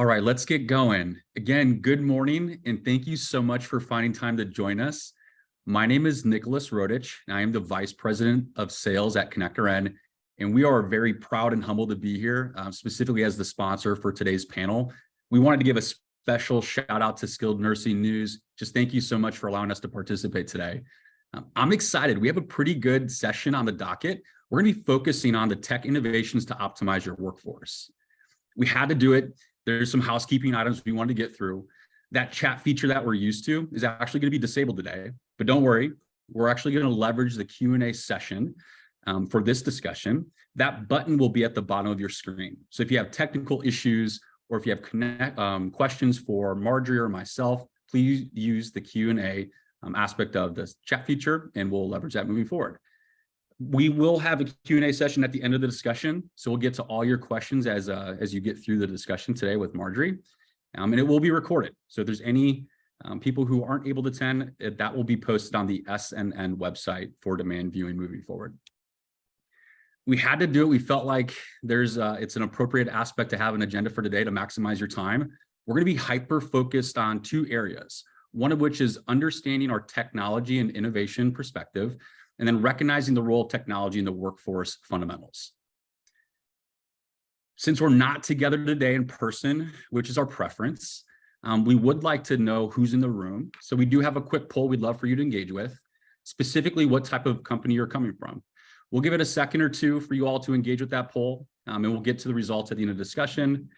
All right, let's get going. Again, good morning, and thank you so much for finding time to join us. My name is Nicholas Rodich, and I am the Vice President of Sales at connectRN, and we are very proud and humbled to be here, specifically as the sponsor for today's panel. We wanted to give a special shout out to Skilled Nursing News. Just thank you so much for allowing us to participate today. I'm excited. We have a pretty good session on the docket. We're going to be focusing on the tech innovations to optimize your workforce. We had to do it. There's some housekeeping items we wanted to get through. That chat feature that we're used to is actually going to be disabled today, but don't worry, we're actually going to leverage the Q&A session for this discussion. That button will be at the bottom of your screen. So if you have technical issues or if you have questions for Margery or myself, please use the Q&A aspect of the chat feature, and we'll leverage that moving forward. We will have a Q&A session at the end of the discussion, so we'll get to all your questions as you get through the discussion today with Margery, and it will be recorded. So if there's any people who aren't able to attend, that will be posted on the SNN website for demand viewing moving forward. We had to do it. We felt like it's an appropriate aspect to have an agenda for today to maximize your time. We're going to be hyper-focused on two areas, one of which is understanding our technology and innovation perspective, and then recognizing the role of technology in the workforce fundamentals. Since we're not together today in person, which is our preference, we would like to know who's in the room. So we do have a quick poll we'd love for you to engage with, specifically what type of company you're coming from. We'll give it a second or two for you all to engage with that poll, and we'll get to the results at the end of the discussion,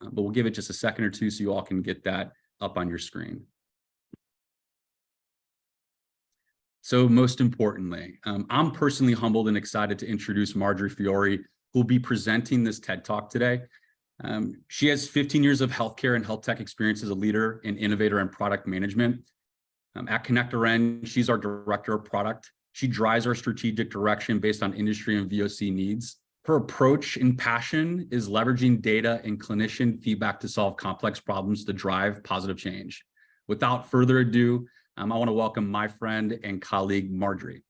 but we'll give it just a second or two so you all can get that up on your screen. So most importantly, I'm personally humbled and excited to introduce Margery Fiori, who will be presenting this TED Talk today. She has 15 years of healthcare and health tech experience as a leader and innovator in product management. At connectRN, she's our director of product. She drives our strategic direction based on industry and VOC needs. Her approach and passion is leveraging data and clinician feedback to solve complex problems to drive positive change. Without further ado, I want to welcome my friend and colleague, Margery.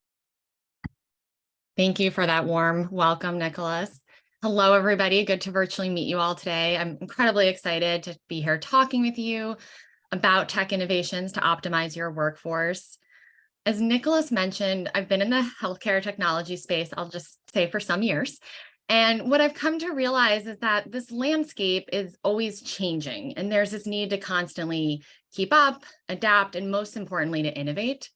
Thank you for that warm welcome, Nicholas. Hello, everybody. Good to virtually meet you all today. I'm incredibly excited to be here talking with you about tech innovations to optimize your workforce. As Nicholas mentioned, I've been in the healthcare technology space, I'll just say, for some years. And what I've come to realize is that this landscape is always changing, and there's this need to constantly keep up, adapt, and most importantly, to innovate.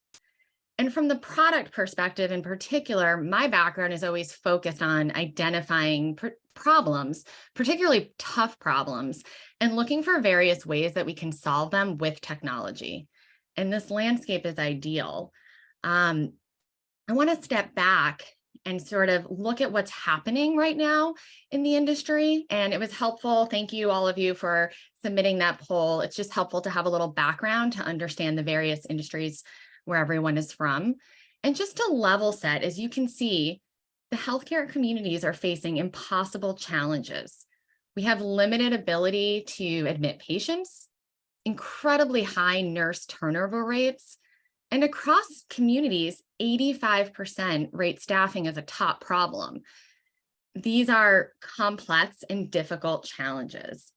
And from the product perspective in particular, my background is always focused on identifying problems, particularly tough problems, and looking for various ways that we can solve them with technology. And this landscape is ideal. I want to step back and sort of look at what's happening right now in the industry. And it was helpful. Thank you, all of you, for submitting that poll. It's just helpful to have a little background to understand the various industries where everyone is from. And just to level set, as you can see, the healthcare communities are facing impossible challenges. We have limited ability to admit patients, incredibly high nurse turnover rates, and across communities, 85% rate staffing as a top problem. These are complex and difficult challenges.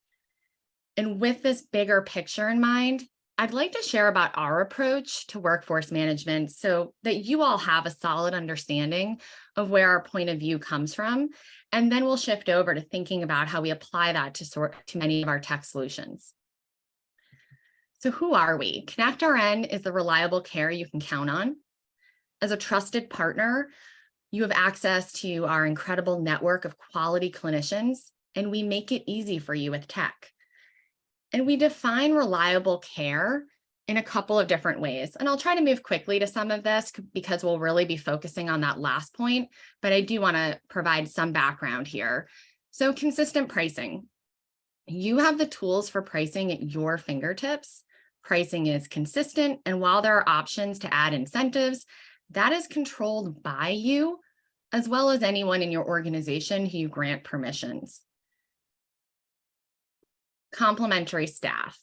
And with this bigger picture in mind, I'd like to share about our approach to workforce management so that you all have a solid understanding of where our point of view comes from. And then we'll shift over to thinking about how we apply that to many of our tech solutions. So who are we? connectRN is the reliable care you can count on. As a trusted partner, you have access to our incredible network of quality clinicians, and we make it easy for you with tech. And we define reliable care in a couple of different ways. And I'll try to move quickly to some of this because we'll really be focusing on that last point, but I do want to provide some background here. So consistent pricing. You have the tools for pricing at your fingertips. Pricing is consistent, and while there are options to add incentives, that is controlled by you, as well as anyone in your organization who you grant permissions. Complementary staff.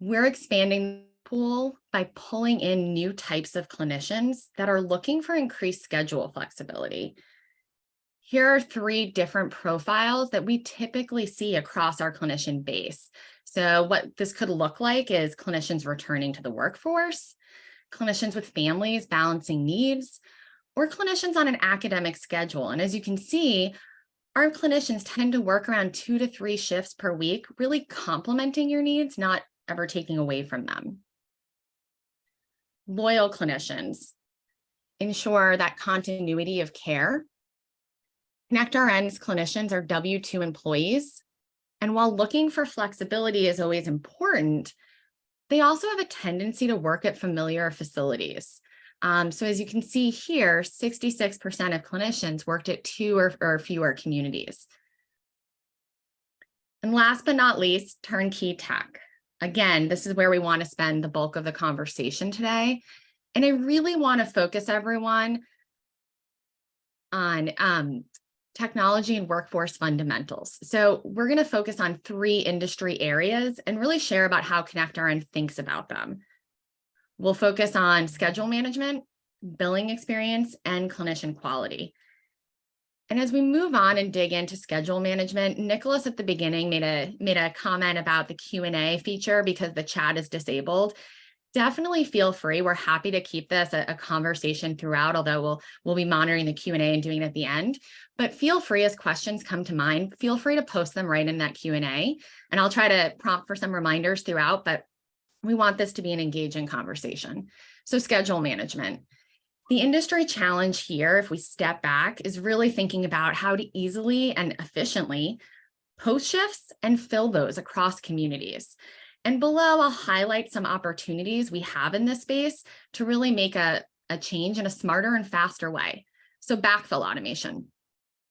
We're expanding the pool by pulling in new types of clinicians that are looking for increased schedule flexibility. Here are 3 different profiles that we typically see across our clinician base. So what this could look like is clinicians returning to the workforce, clinicians with families balancing needs, or clinicians on an academic schedule. And as you can see, our clinicians tend to work around 2 to 3 shifts per week, really complementing your needs, not ever taking away from them. Loyal clinicians ensure that continuity of care. connectRN's clinicians are W-2 employees, and while looking for flexibility is always important, they also have a tendency to work at familiar facilities. So as you can see here, 66% of clinicians worked at 2 or fewer communities. And last but not least, turnkey tech. Again, this is where we want to spend the bulk of the conversation today. And I really want to focus everyone on technology and workforce fundamentals. So we're going to focus on 3 industry areas and really share about how connectRN thinks about them. We'll focus on schedule management, billing experience, and clinician quality. And as we move on and dig into schedule management, Nicholas at the beginning made a comment about the Q&A feature because the chat is disabled. Definitely feel free. We're happy to keep this a conversation throughout, although we'll be monitoring the Q&A and doing it at the end. But feel free, as questions come to mind, feel free to post them right in that Q&A. And I'll try to prompt for some reminders throughout, but we want this to be an engaging conversation. So schedule management. The industry challenge here, if we step back, is really thinking about how to easily and efficiently post shifts and fill those across communities. And below, I'll highlight some opportunities we have in this space to really make a change in a smarter and faster way. So backfill automation.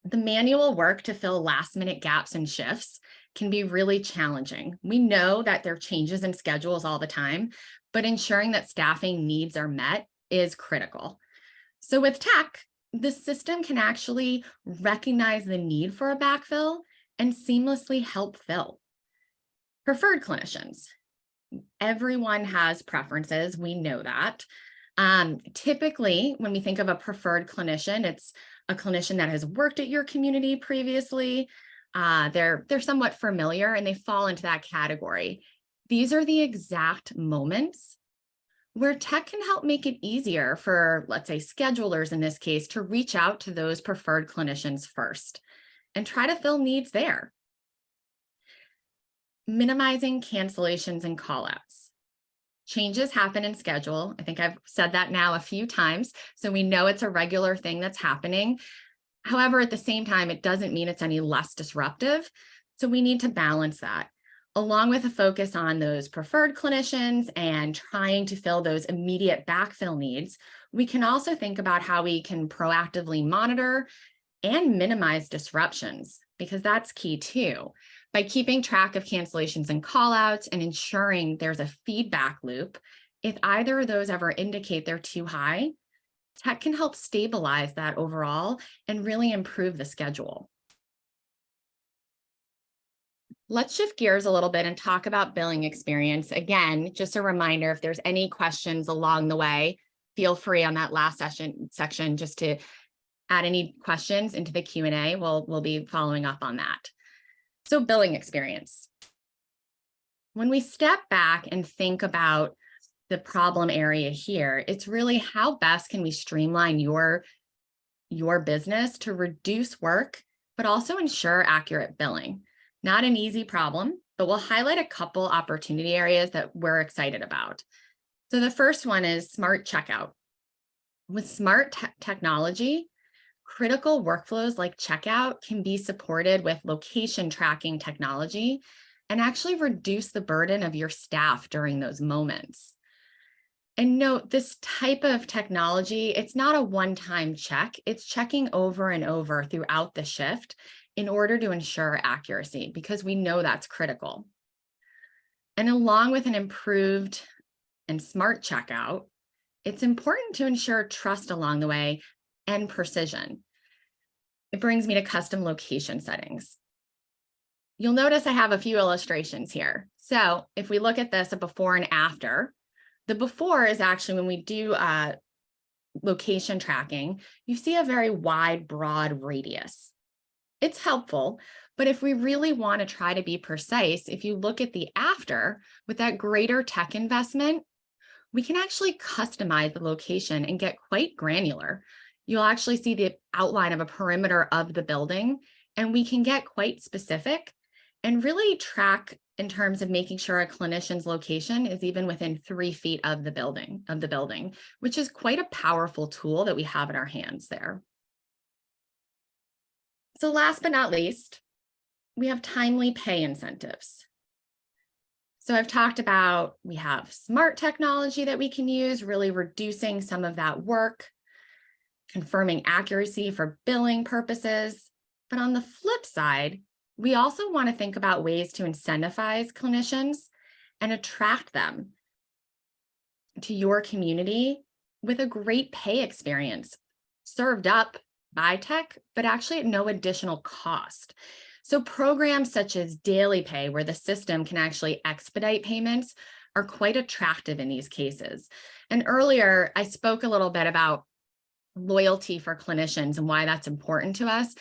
The manual work to fill last-minute gaps in shifts can be really challenging. We know that there are changes in schedules all the time, but ensuring that staffing needs are met is critical. So with tech, the system can actually recognize the need for a backfill and seamlessly help fill. Preferred clinicians. Everyone has preferences, we know that. Typically, when we think of a preferred clinician, it's a clinician that has worked at your community previously. They're somewhat familiar and they fall into that category. These are the exact moments where tech can help make it easier for, let's say, schedulers in this case, to reach out to those preferred clinicians first and try to fill needs there. Minimizing cancellations and callouts. Changes happen in schedule. I think I've said that now a few times, so we know it's a regular thing that's happening. However, at the same time, it doesn't mean it's any less disruptive. So we need to balance that, along with a focus on those preferred clinicians and trying to fill those immediate backfill needs. We can also think about how we can proactively monitor and minimize disruptions, because that's key too. By keeping track of cancellations and callouts and ensuring there's a feedback loop, if either of those ever indicate they're too high, tech can help stabilize that overall and really improve the schedule. Let's shift gears a little bit and talk about billing experience. Again, just a reminder, if there's any questions along the way, feel free on that last section just to add any questions into the Q&A. We'll be following up on that. So billing experience. When we step back and think about the problem area here, it's really how best can we streamline your business to reduce work, but also ensure accurate billing. Not an easy problem, but we'll highlight a couple opportunity areas that we're excited about. So the first one is smart checkout. With smart technology, critical workflows like checkout can be supported with location tracking technology and actually reduce the burden of your staff during those moments. And note, this type of technology, it's not a one-time check. It's checking over and over throughout the shift in order to ensure accuracy, because we know that's critical. And along with an improved and smart checkout, it's important to ensure trust along the way and precision. It brings me to custom location settings. You'll notice I have a few illustrations here. So if we look at this, a before and after, the before is actually when we do location tracking, you see a very wide, broad radius. It's helpful, but if we really want to try to be precise, if you look at the after with that greater tech investment, we can actually customize the location and get quite granular. You'll actually see the outline of a perimeter of the building, and we can get quite specific and really track in terms of making sure a clinician's location is even within 3 feet of the building, which is quite a powerful tool that we have in our hands there. So last but not least, we have timely pay incentives. So I've talked about, we have smart technology that we can use, really reducing some of that work, confirming accuracy for billing purposes. But on the flip side, we also want to think about ways to incentivize clinicians and attract them to your community with a great pay experience served up by tech, but actually at no additional cost. So programs such as daily pay, where the system can actually expedite payments, are quite attractive in these cases. And earlier, I spoke a little bit about loyalty for clinicians and why that's important to us.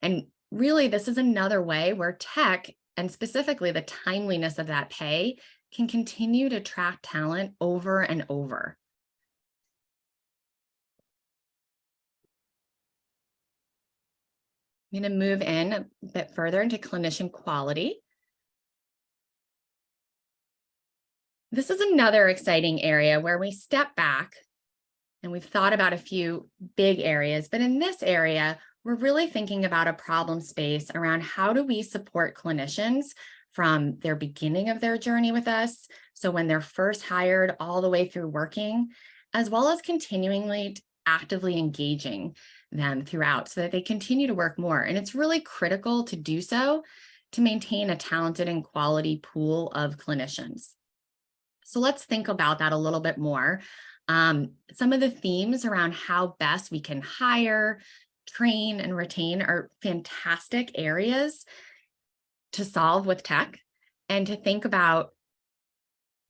And really, this is another way where tech, and specifically the timeliness of that pay, can continue to attract talent over and over. I'm going to move in a bit further into clinician quality. This is another exciting area where we step back and we've thought about a few big areas, but in this area, we're really thinking about a problem space around how do we support clinicians from their beginning of their journey with us, so when they're first hired all the way through working, as well as continually actively engaging them throughout so that they continue to work more. And it's really critical to do so to maintain a talented and quality pool of clinicians. So let's think about that a little bit more. Some of the themes around how best we can hire, train, and retain are fantastic areas to solve with tech, and to think about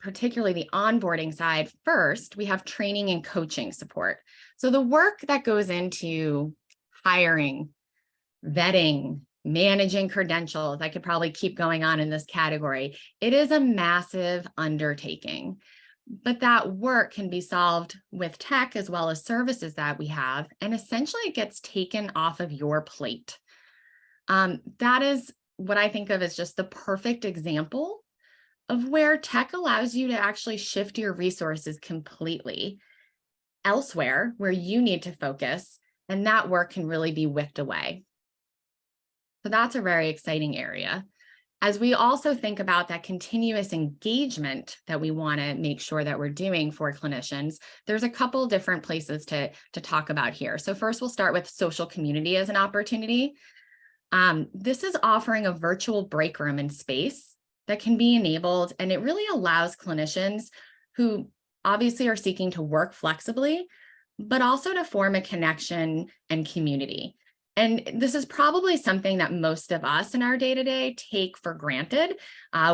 particularly the onboarding side. First, we have training and coaching support. So the work that goes into hiring, vetting, managing credentials, I could probably keep going on in this category. It is a massive undertaking, but that work can be solved with tech as well as services that we have, and essentially it gets taken off of your plate. That is what I think of as just the perfect example of where tech allows you to actually shift your resources completely elsewhere where you need to focus, and that work can really be whisked away. So that's a very exciting area. As we also think about that continuous engagement that we want to make sure that we're doing for clinicians, there's a couple different places to talk about here. So first, we'll start with social community as an opportunity. This is offering a virtual break room and space that can be enabled, and it really allows clinicians who obviously are seeking to work flexibly, but also to form a connection and community. And this is probably something that most of us in our day-to-day take for granted.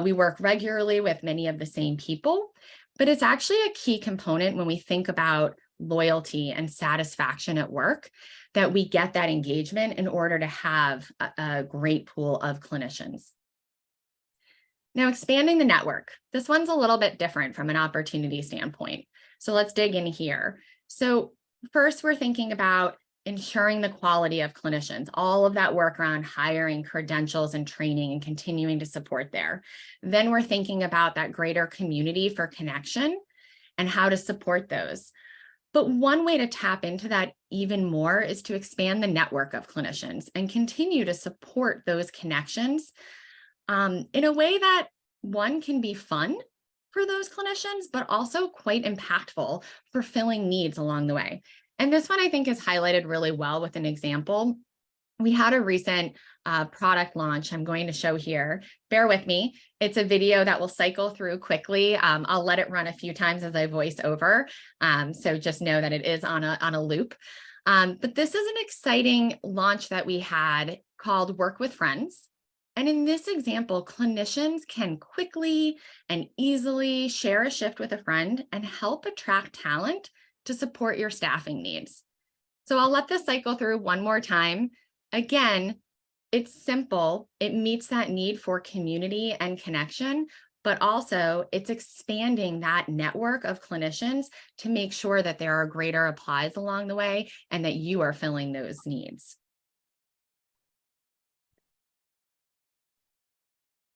We work regularly with many of the same people, but it's actually a key component when we think about loyalty and satisfaction at work, that we get that engagement in order to have a great pool of clinicians. Now, expanding the network. This one's a little bit different from an opportunity standpoint. So let's dig in here. So first, we're thinking about ensuring the quality of clinicians, all of that work around hiring, credentials, and training, and continuing to support there. Then we're thinking about that greater community for connection and how to support those. But one way to tap into that even more is to expand the network of clinicians and continue to support those connections in a way that, one, can be fun for those clinicians, but also quite impactful for filling needs along the way. And this one I think is highlighted really well with an example. We had a recent product launch I'm going to show here. Bear with me. It's a video that will cycle through quickly. I'll let it run a few times as I voice over. So just know that it is on a loop. But this is an exciting launch that we had called Work with Friends. And in this example, clinicians can quickly and easily share a shift with a friend and help attract talent to support your staffing needs. So I'll let this cycle through one more time. Again, it's simple. It meets that need for community and connection, but also it's expanding that network of clinicians to make sure that there are greater applies along the way and that you are filling those needs.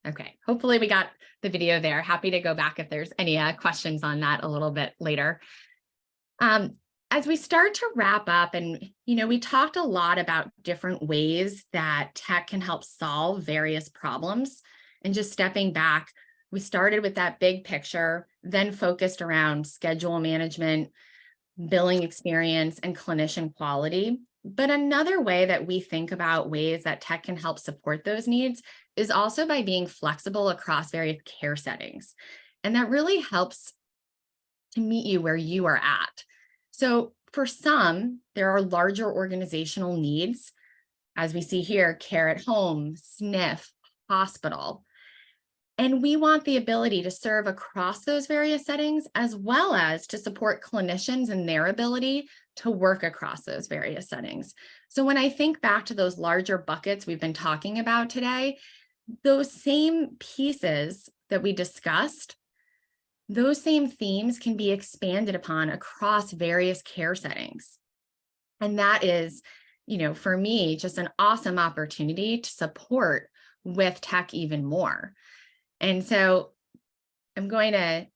Okay, hopefully we got the video there. Happy to go back if there's any questions on that a little bit later. As we start to wrap up, and we talked a lot about different ways that tech can help solve various problems. And just stepping back, we started with that big picture, then focused around schedule management, billing experience, and clinician quality. But another way that we think about ways that tech can help support those needs is also by being flexible across various care settings. And that really helps to meet you where you are at. So for some, there are larger organizational needs, as we see here, care at home, SNF, hospital. And we want the ability to serve across those various settings, as well as to support clinicians in their ability to work across those various settings. So when I think back to those larger buckets we've been talking about today, those same pieces that we discussed, those same themes can be expanded upon across various care settings. And that is, for me, just an awesome opportunity to support with tech even more. And so I'm going to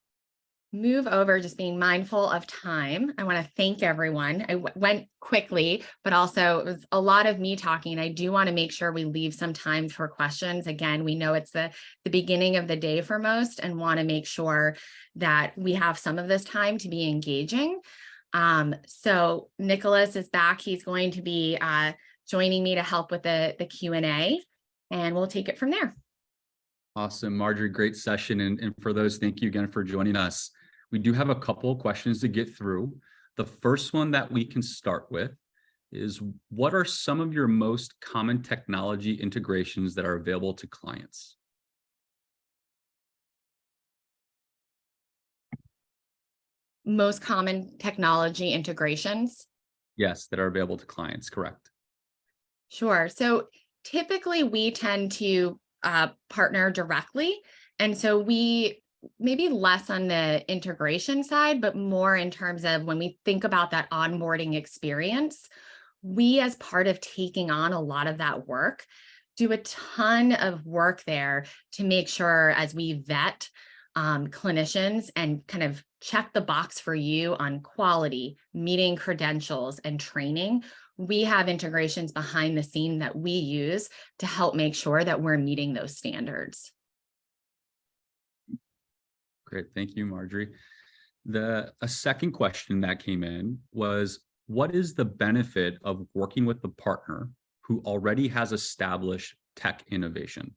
move over, just being mindful of time. I want to thank everyone. I went quickly, but also it was a lot of me talking. I do want to make sure we leave some time for questions. Again, we know it's the beginning of the day for most, and want to make sure that we have some of this time to be engaging. So Nicholas is back. He's going to be joining me to help with the Q&A, and we'll take it from there. Awesome, Margery, great session. And for those, thank you again for joining us. We do have a couple of questions to get through. The first one that we can start with is, what are some of your most common technology integrations that are available to clients? Most common technology integrations? Yes, that are available to clients, correct. Sure. So typically we tend to partner directly. And so we maybe less on the integration side, but more in terms of when we think about that onboarding experience, we, as part of taking on a lot of that work, do a ton of work there to make sure, as we vet clinicians and kind of check the box for you on quality, meeting credentials, and training, we have integrations behind the scene that we use to help make sure that we're meeting those standards. Great, thank you, Margery. A second question that came in was, what is the benefit of working with the partner who already has established tech innovation?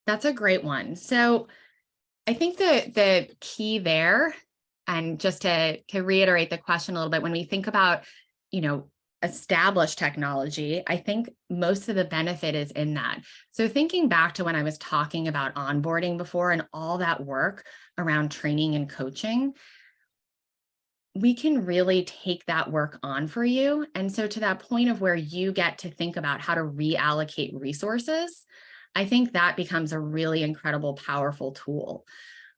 That's a great one. So I think the key there, and just to reiterate the question a little bit, when we think about, established technology, I think most of the benefit is in that. So thinking back to when I was talking about onboarding before and all that work around training and coaching, we can really take that work on for you. And so to that point of where you get to think about how to reallocate resources, I think that becomes a really incredible, powerful tool.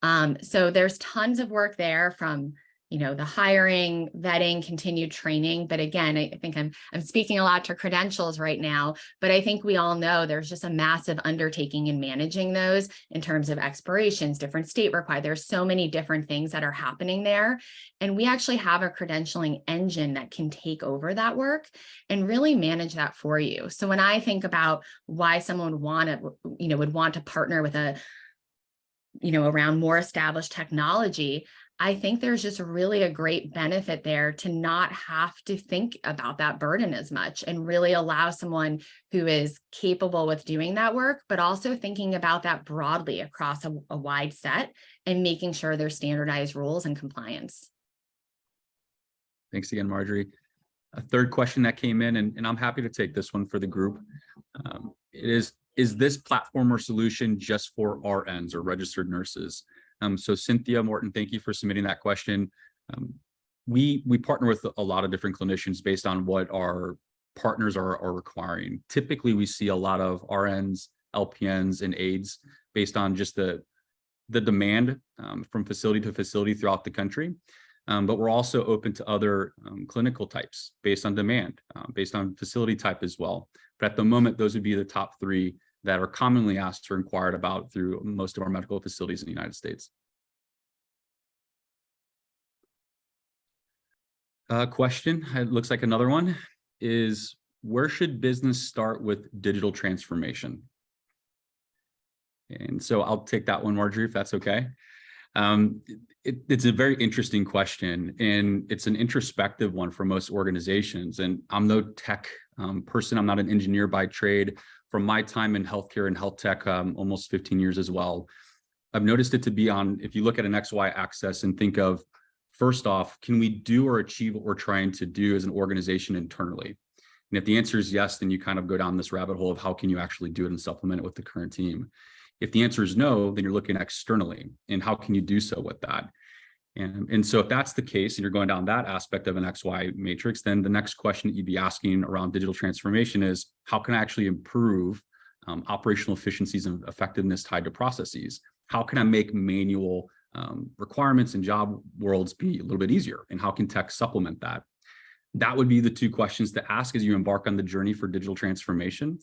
So there's tons of work there, from the hiring, vetting, continued training. But again, I think I'm speaking a lot to credentials right now, but I think we all know there's just a massive undertaking in managing those in terms of expirations, different state required. There's so many different things that are happening there. And we actually have a credentialing engine that can take over that work and really manage that for you. So when I think about why someone would want to partner with around more established technology, I think there's just really a great benefit there to not have to think about that burden as much, and really allow someone who is capable with doing that work, but also thinking about that broadly across a wide set and making sure there's standardized rules and compliance. Thanks again, Margery. A third question that came in, and I'm happy to take this one for the group. Is this platform or solution just for RNs or registered nurses? So Cynthia Morton, thank you for submitting that question. We partner with a lot of different clinicians based on what our partners are requiring. Typically, we see a lot of RNs, LPNs, and aides based on just the demand from facility to facility throughout the country. But we're also open to other clinical types based on demand, based on facility type as well. But at the moment, those would be the top three that are commonly asked or inquired about through most of our medical facilities in the United States. Question, it looks like another one, is where should business start with digital transformation? And so I'll take that one, Margery, if that's okay. It's a very interesting question, and it's an introspective one for most organizations. And I'm no tech person. I'm not an engineer by trade. From my time in healthcare and health tech, almost 15 years as well, I've noticed it to be on, if you look at an XY axis and think of, first off, can we do or achieve what we're trying to do as an organization internally? And if the answer is yes, then you kind of go down this rabbit hole of how can you actually do it and supplement it with the current team. If the answer is no, then you're looking externally and how can you do so with that? And so if that's the case and you're going down that aspect of an XY matrix, then the next question that you'd be asking around digital transformation is how can I actually improve operational efficiencies and effectiveness tied to processes? How can I make manual requirements and job worlds be a little bit easier? And how can tech supplement that? That would be the two questions to ask as you embark on the journey for digital transformation.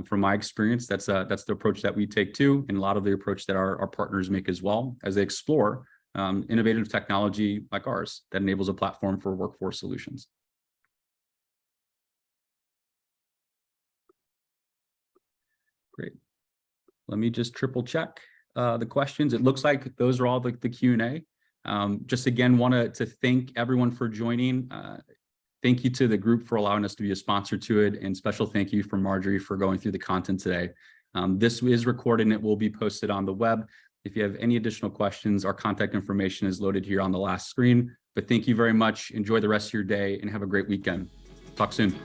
From my experience, that's the approach that we take too, and a lot of the approach that our partners make as well as they explore innovative technology like ours that enables a platform for workforce solutions. Great. Let me just triple check the questions. It looks like those are all the Q&A. Just again, want to thank everyone for joining. Thank you to the group for allowing us to be a sponsor to it, and special thank you for Margery for going through the content today. This is recorded and it will be posted on the web. If you have any additional questions, our contact information is loaded here on the last screen. But thank you very much. Enjoy the rest of your day and have a great weekend. Talk soon.